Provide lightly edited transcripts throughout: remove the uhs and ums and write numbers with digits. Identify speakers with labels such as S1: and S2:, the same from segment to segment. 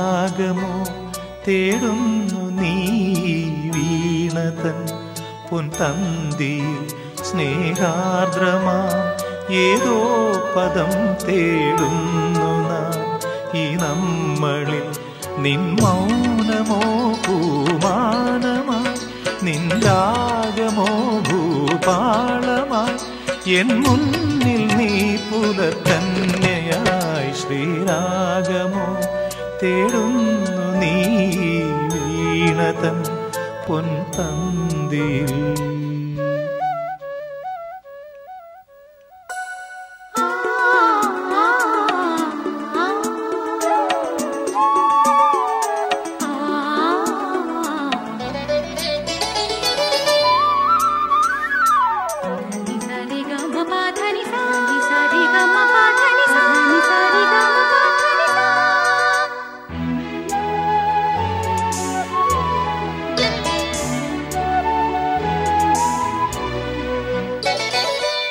S1: ശ്രീരാഗമോ തേടുന്നു നീ വീണതൻ പൊൻതന്തിയിൽ സ്നേഹാർദ്രമാം ഏതോ പദം തേടുന്നു നാം ഈ നമ്മളിൽ നിൻ മൗനമോ പൂമാനമായി നിൻ രാഗമോ ഭൂപാളമായി എൻ മുന്നിൽ നീ പുലർക്കന്യയായി ശ്രീരാഗമോ തേടുന്നു നീ വീണതൻ പൊൻതന്തിയിൽ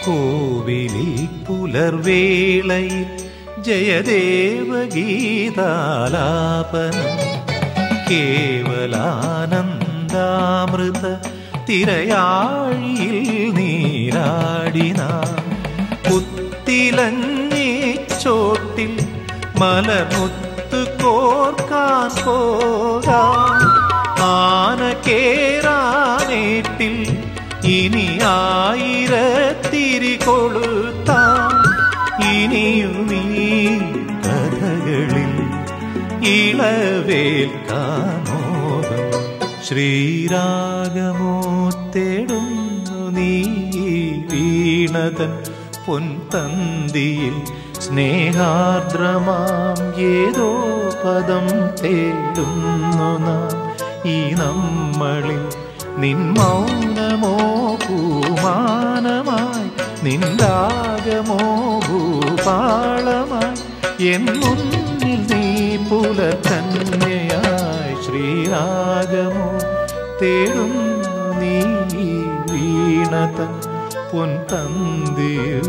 S1: കോവിലിൽ പുലർവേളയിൽ ജയദേവഗീതാലാപനം കേവലാനന്ദാമൃത തിരയാഴിയിൽ നീരാടിന പുത്തിലഞ്ഞി ചോട്ടിൽ മലമുത്ത് കോർക്കാൻ പോകാം ആന കേറാനേട്ടിൽ ഇനി ആയിരത്തിരി കൊളുത്താം ഇനിയുമീ കഥകളിൽ ഇളവേൽക്കാമോദം ശ്രീരാഗമോ തേടുന്നു നീ വീണതൻ പൊൻതന്തിയിൽ സ്നേഹാർദ്രമാം ഏതോ പദം തേടുന്നു നാം ഈ നമ്മളിൽ നിൻ മൗനമോ പൂമാനമായി നിൻ രാഗമോ ഭൂപാളമായി എൻ മുന്നിൽ നീ പുലർക്കന്യയായി ശ്രീരാഗമോ തേടുന്നു നീ വീണതൻ പൊൻതന്തിയിൽ